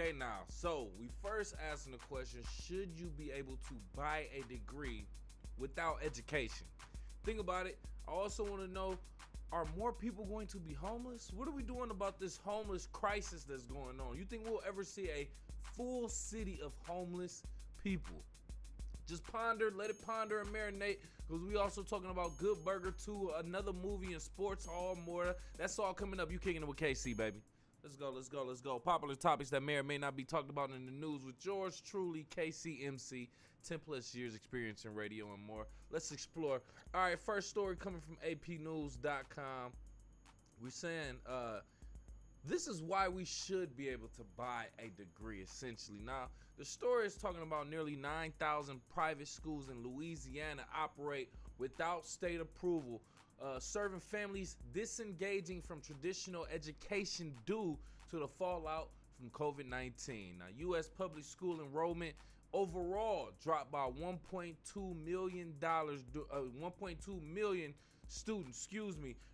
Okay, now, so we first asking the question, should you be able to buy a degree without education? Think about it. I also want to know, are more people going to be homeless? What are we doing about this homeless crisis that's going on? You think we'll ever see a full city of homeless people? Just ponder, let it ponder and marinate, because we also talking about Good Burger 2, another movie and sports, all more. That's all coming up. You kicking it with KC, baby. Let's go. Popular topics that may or may not be talked about in the news with yours truly, KCMC, 10 plus years experience in radio and more. Let's explore. All right, first story coming from apnews.com. We're saying this is why we should be able to buy a degree, essentially. Now, the story is talking about nearly 9,000 private schools in Louisiana operate without state approval, serving families disengaging from traditional education due to the fallout from COVID-19. Now, U.S. public school enrollment overall dropped by 1.2 million students,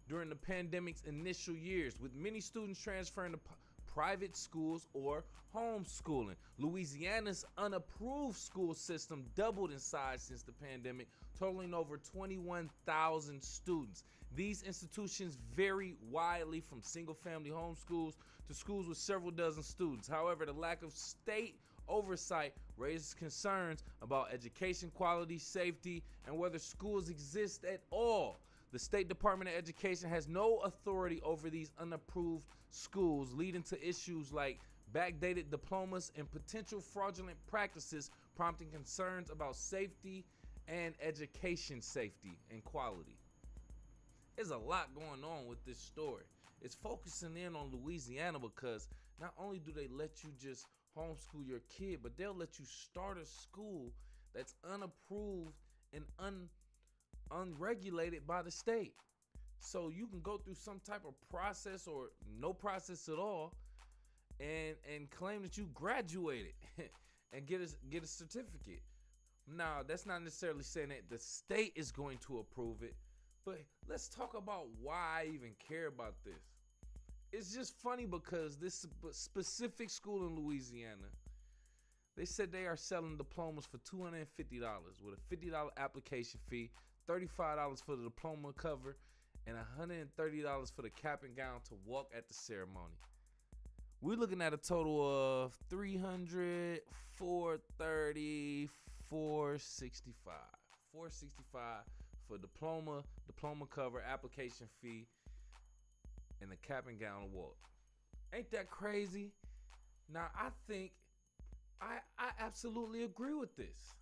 during the pandemic's initial years, with many students transferring to private schools or homeschooling. Louisiana's unapproved school system doubled in size since the pandemic, totaling over 21,000 students. These institutions vary widely from single-family homeschools to schools with several dozen students. However, the lack of state oversight raises concerns about education quality, safety, and whether schools exist at all. The State Department of Education has no authority over these unapproved schools, leading to issues like backdated diplomas and potential fraudulent practices, prompting concerns about safety and education safety and quality. There's a lot going on with this story. It's focusing in on Louisiana because not only do they let you just homeschool your kid, but they'll let you start a school that's unapproved and unregulated by the state. So you can go through some type of process or no process at all and claim that you graduated and get a certificate. Now, that's not necessarily saying that the state is going to approve it, but let's talk about why I even care about this. It's just funny because this specific school in Louisiana, they said they are selling diplomas for $250 with a $50 application fee, $35 for the diploma cover, and $130 for the cap and gown to walk at the ceremony. We're looking at a total of $300, $430, $465. $465 for diploma cover, application fee, and the cap and gown walk. Ain't that crazy? Now, I think I absolutely agree with this.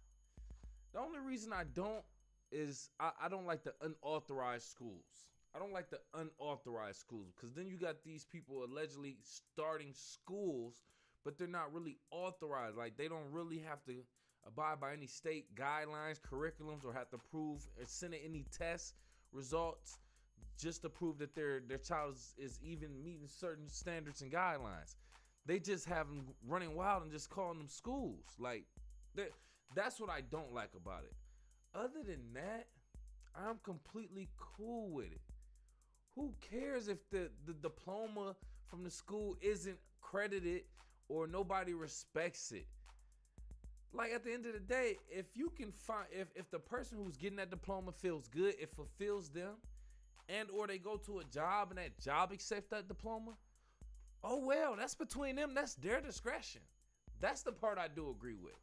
The only reason I don't is I don't like the unauthorized schools. I don't like the unauthorized schools because then you got these people allegedly starting schools, but they're not really authorized. Like, they don't really have to abide by any state guidelines, curriculums, or have to prove or send in any test results just to prove that their child is even meeting certain standards and guidelines. They just have them running wild and just calling them schools. Like, that's what I don't like about it. Other than that, I'm completely cool with it. Who cares if the diploma from the school isn't credited or nobody respects it? Like, at the end of the day, if you can find, if the person who's getting that diploma feels good, it fulfills them, and or they go to a job and that job accepts that diploma, oh well, that's between them. That's their discretion. That's the part I do agree with.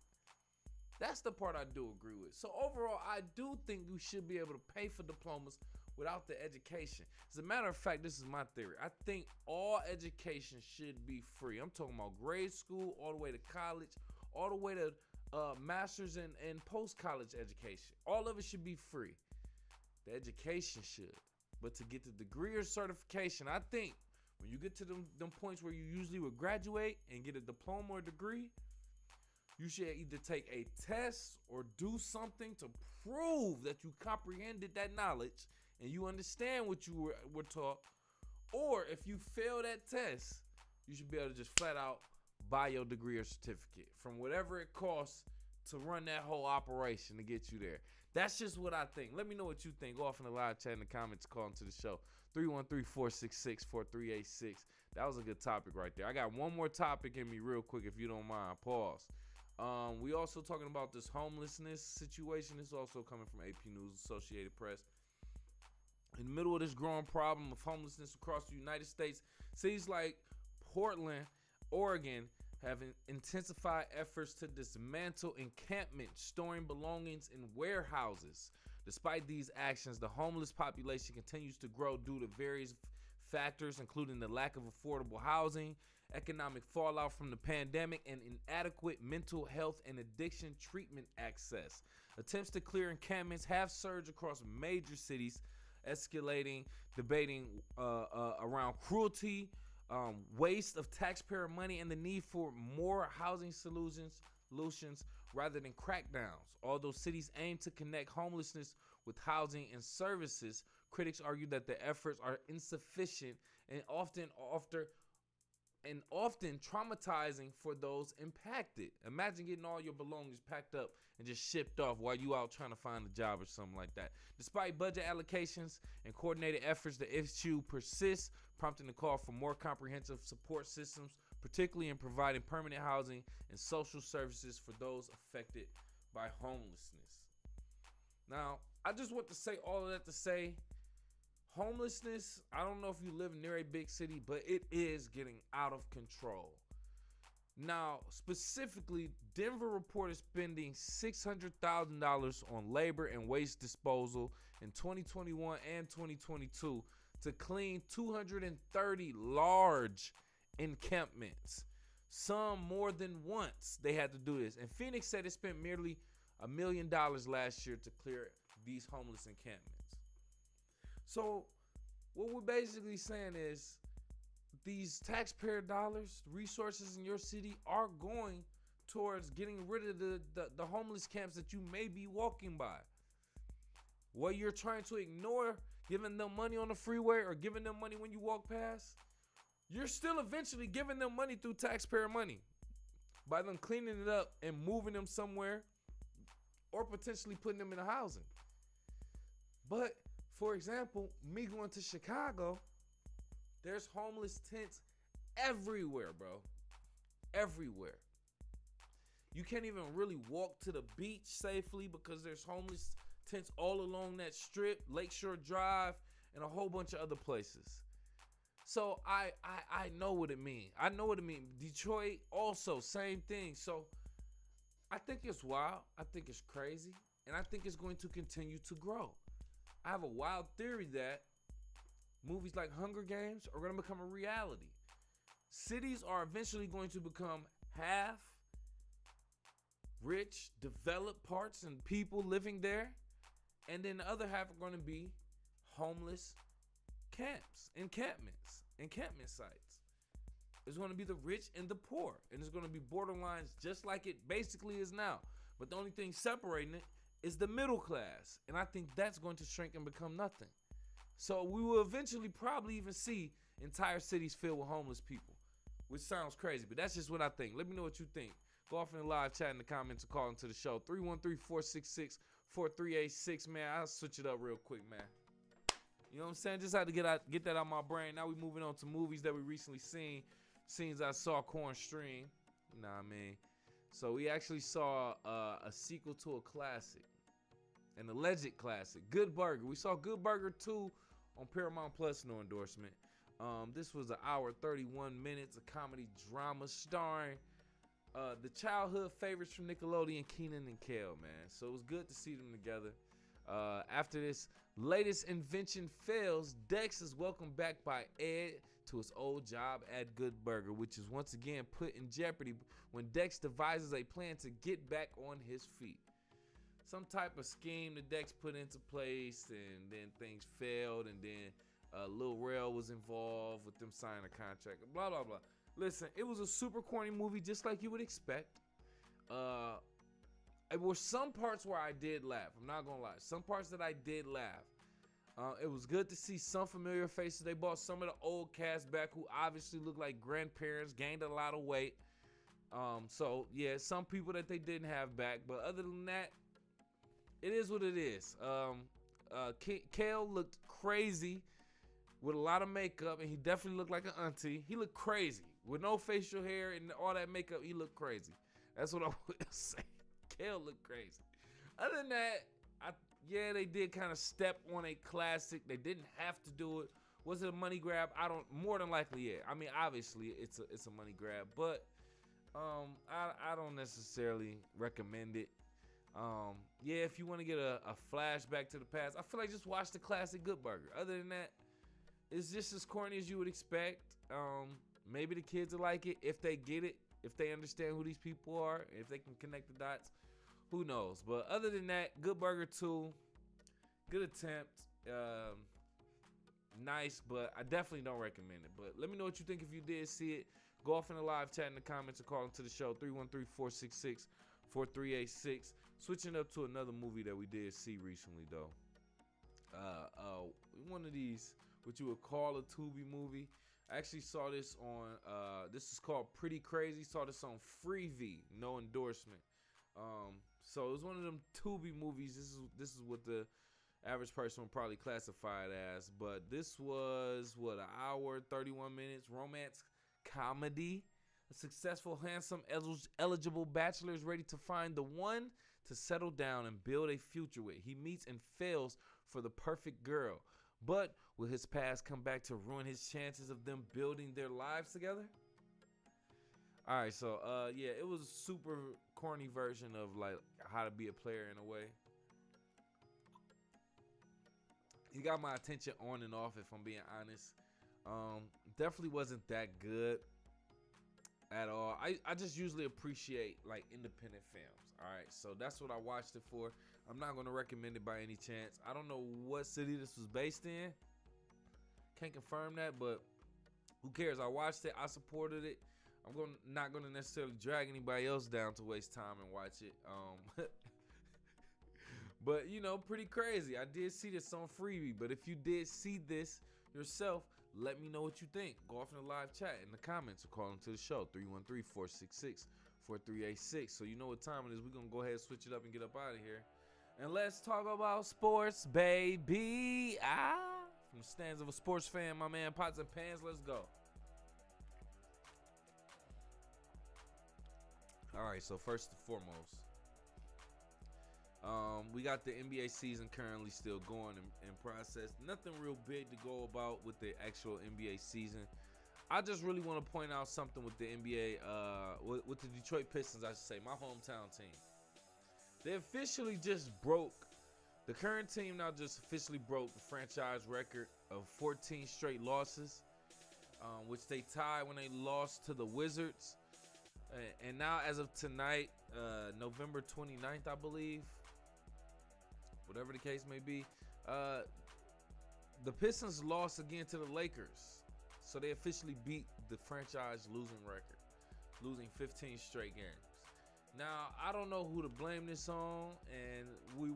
So overall, I do think you should be able to pay for diplomas without the education. As a matter of fact, this is my theory. I think all education should be free. I'm talking about grade school, all the way to college, all the way to master's and post-college education. All of it should be free. The education should. But to get the degree or certification, I think when you get to them points where you usually would graduate and get a diploma or degree, you should either take a test or do something to prove that you comprehended that knowledge and you understand what you were taught. Or if you fail that test, you should be able to just flat out buy your degree or certificate from whatever it costs to run that whole operation to get you there. That's just what I think. Let me know what you think. Go off in the live chat in the comments, call into the show. 313-466-4386. That was a good topic right there. I got one more topic in me real quick if you don't mind. Pause. We also talking about this homelessness situation. This is also coming from AP News, Associated Press. In the middle of this growing problem of homelessness across the United States, cities like Portland, Oregon have intensified efforts to dismantle encampments storing belongings in warehouses. Despite these actions, the homeless population continues to grow due to various factors, including the lack of affordable housing, economic fallout from the pandemic, and inadequate mental health and addiction treatment access. Attempts to clear encampments have surged across major cities, escalating debating around cruelty, waste of taxpayer money, and the need for more housing solutions rather than crackdowns. Although cities aim to connect homelessness with housing and services, critics argue that the efforts are insufficient and often traumatizing for those impacted. Imagine getting all your belongings packed up and just shipped off while you out trying to find a job or something like that. Despite budget allocations and coordinated efforts, the issue persists, prompting the call for more comprehensive support systems, particularly in providing permanent housing and social services for those affected by homelessness. Now, I just want to say all of that to say, homelessness, I don't know if you live near a big city, but it is getting out of control. Now, specifically, Denver reported spending $600,000 on labor and waste disposal in 2021 and 2022 to clean 230 large encampments. Some more than once they had to do this. And Phoenix said it spent nearly $1 million last year to clear these homeless encampments. So what we're basically saying is these taxpayer dollars, resources in your city are going towards getting rid of the homeless camps that you may be walking by. What you're trying to ignore, giving them money on the freeway or giving them money when you walk past, you're still eventually giving them money through taxpayer money by them cleaning it up and moving them somewhere or potentially putting them in a housing. But for example, me going to Chicago, there's homeless tents everywhere, bro. Everywhere. You can't even really walk to the beach safely because there's homeless tents all along that strip, Lakeshore Drive, and a whole bunch of other places. So I know what it means. I know what it means. Detroit also, same thing. So I think it's wild. I think it's crazy. And I think it's going to continue to grow. I have a wild theory that movies like Hunger Games are going to become a reality. Cities are eventually going to become half rich, developed parts and people living there. And then the other half are going to be homeless camps, encampment sites. It's going to be the rich and the poor. And it's going to be borderlines just like it basically is now. But the only thing separating it is the middle class. And I think that's going to shrink and become nothing. So we will eventually probably even see entire cities filled with homeless people, which sounds crazy, but that's just what I think. Let me know what you think. Go off in the live chat in the comments or call into the show. 313-466-4386, man. I'll switch it up real quick, man. You know what I'm saying? Just had to get that out of my brain. Now we moving on to movies that we recently seen. Scenes I saw Corn Stream. You know what I mean? So we actually saw a sequel to a classic. An alleged classic. Good Burger. We saw Good Burger 2 on Paramount Plus, no endorsement. This was an hour 31 minutes of comedy drama starring the childhood favorites from Nickelodeon, Kenan and Kel, man. So it was good to see them together. After this latest invention fails, Dex is welcomed back by Ed to his old job at Good Burger, which is once again put in jeopardy when Dex devises a plan to get back on his feet. Some type of scheme that Dex put into place, and then things failed, and then Lil Rel was involved with them signing a contract, blah, blah, blah. Listen, it was a super corny movie, just like you would expect. There were some parts where I did laugh. I'm not gonna lie. Some parts that I did laugh. It was good to see some familiar faces. They brought some of the old cast back who obviously look like grandparents, gained a lot of weight. So, yeah, some people that they didn't have back. But other than that, it is what it is. Kale looked crazy with a lot of makeup, and he definitely looked like an auntie. He looked crazy with no facial hair and all that makeup. He looked crazy. That's what I would say. Kale looked crazy. Other than that, yeah, they did kind of step on a classic. They didn't have to do it. Was it a money grab? More than likely, yeah. I mean, obviously, it's a money grab, but I don't necessarily recommend it. Yeah, if you want to get a flashback to the past, I feel like just watch the classic Good Burger. Other than that, it's just as corny as you would expect. Maybe the kids will like it if they get it, if they understand who these people are, if they can connect the dots. Who knows? But other than that, Good Burger 2, good attempt. Nice, but I definitely don't recommend it. But let me know what you think if you did see it. Go off in the live chat in the comments or call into the show, 313-466-4386. Switching up to another movie that we did see recently, though. One of these, what you would call a Tubi movie. I actually saw this on, this is called Pretty Crazy. Saw this on Freevee, no endorsement. So it was one of them Tubi movies. This is what the average person would probably classify it as. But this was, an hour, 31 minutes, romance comedy. A successful, handsome, eligible bachelor is ready to find the one to settle down and build a future with. He meets and fails for the perfect girl. But will his past come back to ruin his chances of them building their lives together? All right, so yeah, it was a super corny version of like How to Be a Player in a way. He got my attention on and off, if I'm being honest. Definitely wasn't that good at all. I just usually appreciate like independent films. All right, so that's what I watched it for. I'm not going to recommend it by any chance. I don't know what city this was based in. Can't confirm that, but who cares? I watched it. I supported it. Not going to necessarily drag anybody else down to waste time and watch it. But, you know, pretty crazy. I did see this on Freevee, but if you did see this yourself, let me know what you think. Go off in the live chat in the comments or call into the show, 313-466-4386. So you know what time it is. We're going to go ahead and switch it up and get up out of here. And let's talk about sports, baby. From the stands of a sports fan, my man, Pots and Pans, let's go. All right, so first and foremost, we got the NBA season currently still going in process. Nothing real big to go about with the actual NBA season. I just really want to point out something with the NBA, with the Detroit Pistons, I should say, my hometown team. They officially just broke, the current team now just officially broke the franchise record of 14 straight losses, which they tied when they lost to the Wizards. And now, as of tonight, November 29th, I believe, whatever the case may be, the Pistons lost again to the Lakers. So they officially beat the franchise losing record, losing 15 straight games. Now, I don't know who to blame this on, and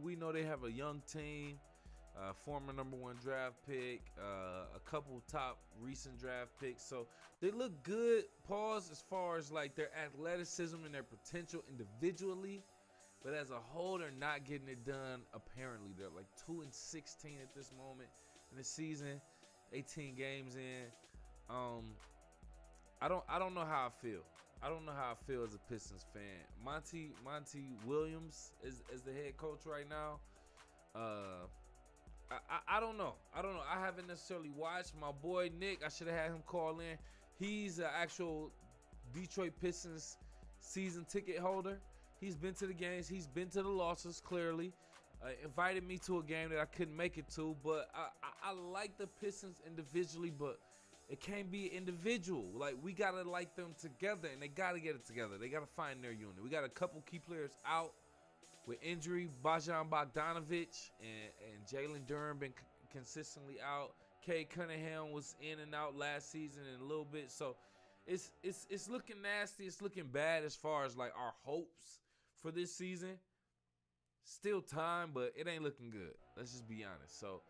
we know they have a young team, former number 1 draft pick, a couple top recent draft picks. So they look good, as far as like their athleticism and their potential individually. But as a whole, they're not getting it done. Apparently, they're like 2-16 at this moment in the season, 18 games in. I don't know how I feel. I don't know how I feel as a Pistons fan. Monty Williams is the head coach right now. I don't know. I haven't necessarily watched. My boy Nick, I should have had him call in. He's an actual Detroit Pistons season ticket holder. He's been to the games. He's been to the losses, clearly. Invited me to a game that I couldn't make it to. But I like the Pistons individually, but it can't be individual. Like, we got to like them together, and they got to get it together. They got to find their unit. We got a couple key players out with injury. Bojan Bogdanovic and Jalen Duren been consistently out. Cade Cunningham was in and out last season and a little bit. So it's looking nasty. It's looking bad as far as like our hopes for this season. Still time, but it ain't looking good. Let's just be honest. So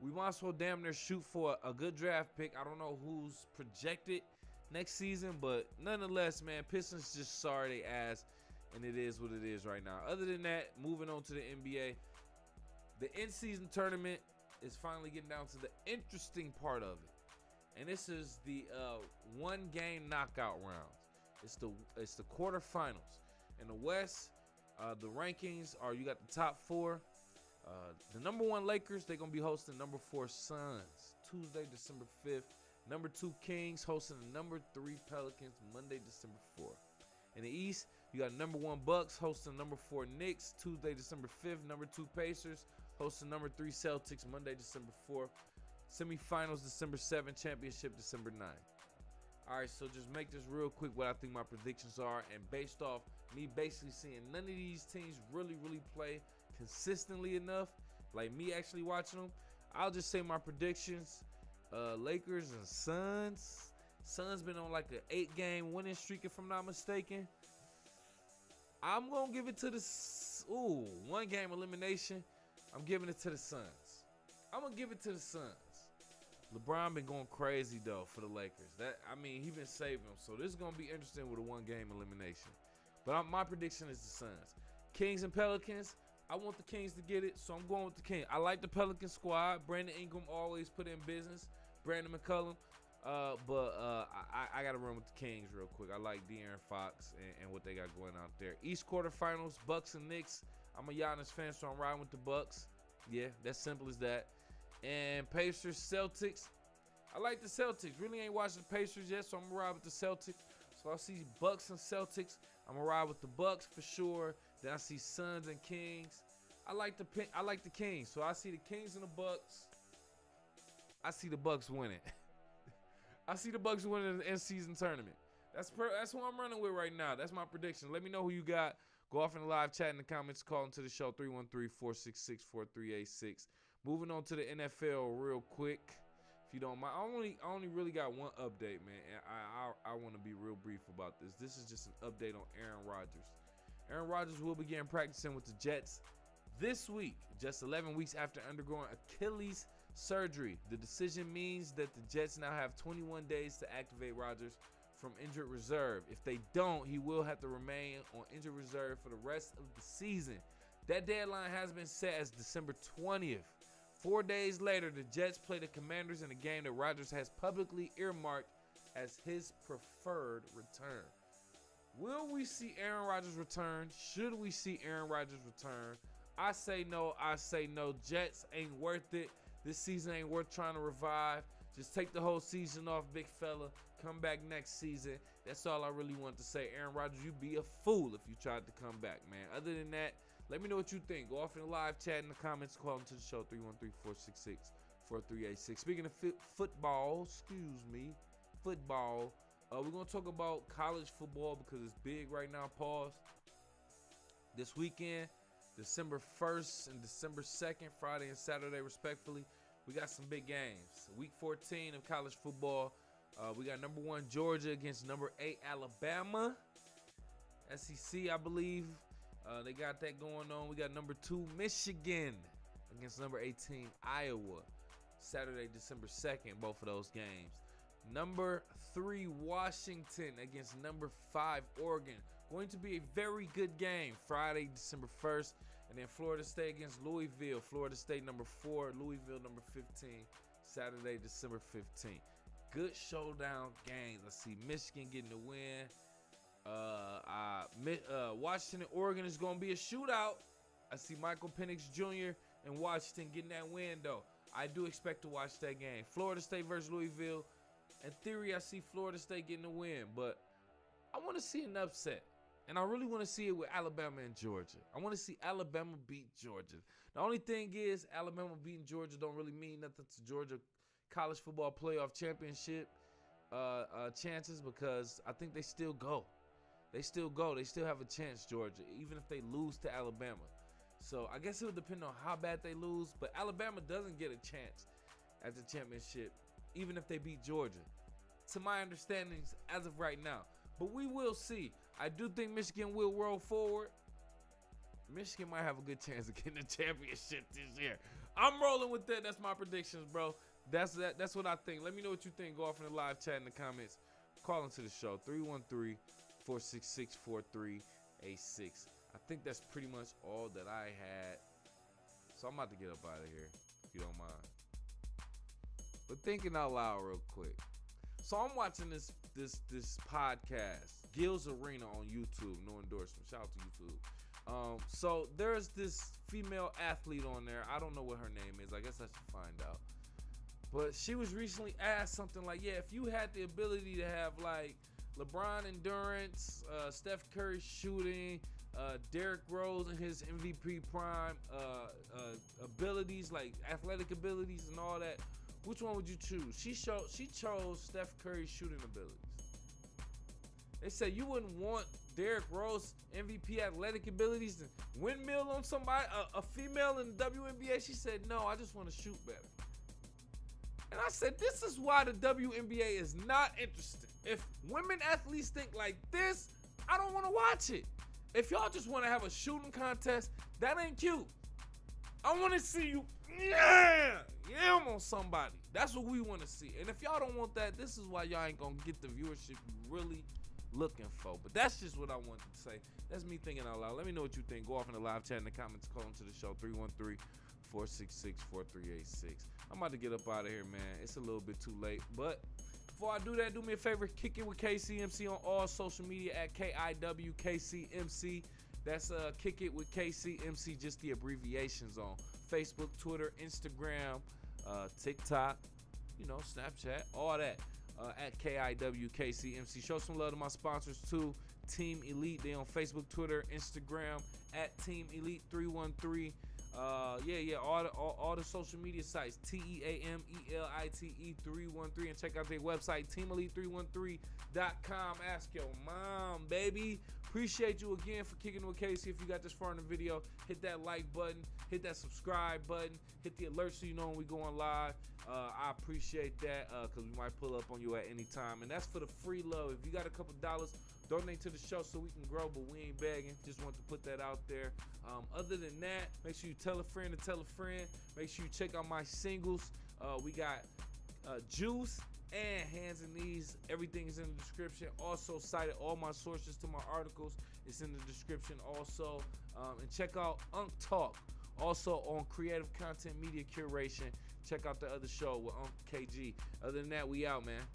we might as well damn near shoot for a good draft pick. I don't know who's projected next season, but nonetheless, man, Pistons just sorry they ass and it is what it is right now. Other than that, moving on to the NBA, the in-season tournament is finally getting down to the interesting part of it, and this is the one-game knockout rounds. It's the quarterfinals. In the West, the rankings are, you got the top four. The number 1 Lakers, they're going to be hosting number 4 Suns Tuesday, December 5th. Number 2 Kings hosting the number 3 Pelicans Monday, December 4th. In the East, you got number 1 Bucks hosting number 4 Knicks Tuesday, December 5th. Number 2 Pacers hosting number 3 Celtics Monday, December 4th. Semifinals December 7th, championship December 9th. All right, so just make this real quick what I think my predictions are, and based off me basically seeing none of these teams really play consistently enough, like me actually watching them, I'll just say my predictions. Lakers and Suns. Suns been on like an 8-game winning streak, if I'm not mistaken. I'm going to give it to the 1-game elimination. I'm giving it to the Suns. I'm going to give it to the Suns. LeBron been going crazy, though, for the Lakers. He been saving them. So this is going to be interesting with a 1-game elimination. But my prediction is the Suns. Kings and Pelicans, I want the Kings to get it, so I'm going with the Kings. I like the Pelican squad. Brandon Ingram always put in business. Brandon McCullum. But I got to run with the Kings real quick. I like De'Aaron Fox and what they got going out there. East quarterfinals, Bucks and Knicks. I'm a Giannis fan, so I'm riding with the Bucks. Yeah, that's simple as that. And Pacers, Celtics. I like the Celtics. Really ain't watched the Pacers yet, so I'm going to ride with the Celtics. So I see Bucks and Celtics. I'm going to ride with the Bucks for sure. Then I see Suns and Kings. I like the Kings. So I see the Kings and the Bucks. I see the Bucks winning. I see the Bucks winning the in-season tournament. That's who I'm running with right now. That's my prediction. Let me know who you got. Go off in the live chat in the comments. Call into the show 313-466-4386. Moving on to the NFL real quick, if you don't mind. I only really got one update, man, and I want to be real brief about this. This is just an update on Aaron Rodgers. Aaron Rodgers will begin practicing with the Jets this week, just 11 weeks after undergoing Achilles surgery. The decision means that the Jets now have 21 days to activate Rodgers from injured reserve. If they don't, he will have to remain on injured reserve for the rest of the season. That deadline has been set as December 20th. 4 days later, the Jets play the Commanders in a game that Rodgers has publicly earmarked as his preferred return. Will we see Aaron Rodgers return? Should we see Aaron Rodgers return? I say no. Jets ain't worth it. This season ain't worth trying to revive. Just take the whole season off, big fella. Come back next season. That's all I really want to say. Aaron Rodgers, you'd be a fool if you tried to come back, man. Other than that, let me know what you think. Go off in the live chat in the comments. Call into the show 313-466-4386. Speaking of football, we're going to talk about college football because it's big right now. Pause. This weekend, December 1st and December 2nd, Friday and Saturday, respectfully, we got some big games. Week 14 of college football. We got number 1 Georgia against number 8 Alabama. SEC, I believe. They got that going on. We got number 2 Michigan against number 18 Iowa. Saturday, December 2nd, both of those games. Number 3 Washington against number 5 Oregon. Going to be a very good game. Friday, December 1st. And then Florida State against Louisville. Florida State number 4, Louisville number 15. Saturday, December 15th. Good showdown games. I see Michigan getting the win. Washington, Oregon is going to be a shootout. I see Michael Penix Jr. and Washington getting that win, though. I do expect to watch that game. Florida State versus Louisville. In theory, I see Florida State getting the win, but I want to see an upset. And I really want to see it with Alabama and Georgia. I want to see Alabama beat Georgia. The only thing is, Alabama beating Georgia don't really mean nothing to Georgia college football playoff championship chances, because I think they still go. They still have a chance, Georgia, even if they lose to Alabama. So I guess it would depend on how bad they lose, but Alabama doesn't get a chance at the championship, even if they beat Georgia, to my understanding as of right now. But we will see. I do think Michigan will roll forward. Michigan might have a good chance of getting the championship this year. I'm rolling with that. That's my predictions, bro. That's what I think. Let me know what you think. Go off in the live chat in the comments. Call into the show 313-466-4386. A6. I think that's pretty much all that I had. So I'm about to get up out of here, if you don't mind. But thinking out loud real quick. So I'm watching this podcast, Gil's Arena on YouTube. No endorsement. Shout out to YouTube. So there's this female athlete on there. I don't know what her name is. I guess I should find out. But she was recently asked something like, yeah, if you had the ability to have like LeBron endurance, Steph Curry shooting, Derrick Rose in his MVP prime, abilities like athletic abilities and all that, which one would you choose? She chose Steph Curry's shooting abilities. They said you wouldn't want Derrick Rose MVP athletic abilities to windmill on somebody, a female in the WNBA. She said, no, I just want to shoot better. And I said, this is why the WNBA is not interested. If women athletes think like this, I don't want to watch it. If y'all just want to have a shooting contest, that ain't cute. I want to see you, yeah, on somebody. That's what we want to see. And if y'all don't want that, this is why y'all ain't going to get the viewership you really looking for. But that's just what I wanted to say. That's me thinking out loud. Let me know what you think. Go off in the live chat in the comments. Call into the show, 313-466-4386. I'm about to get up out of here, man. It's a little bit too late. But before I do that, do me a favor. Kick it with KCMC on all social media at KIWKCMC. That's Kick It with KCMC, just the abbreviations on Facebook, Twitter, Instagram, TikTok, Snapchat, all that at KIWKCMC. Show some love to my sponsors too. Team Elite, they on Facebook, Twitter, Instagram at Team Elite 313. All the social media sites, TEAMELITE 313, and check out their website, teamelite313.com. Ask your mom, baby. Appreciate you again for kicking with Casey. If you got this far in the video, hit that like button, hit that subscribe button, hit the alert so you know when we going live. I appreciate that because we might pull up on you at any time. And that's for the free love. If you got a couple dollars, donate to the show so we can grow, but we ain't begging. Just want to put that out there. Other than that, make sure you tell a friend to tell a friend. Make sure you check out my singles. We got Juice and Hands and Knees. Everything is in the description. Also cited all my sources to my articles. It's in the description also. And check out Unc Talk. Also on creative content media curation. Check out the other show with Unc KG. Other than that, we out, man.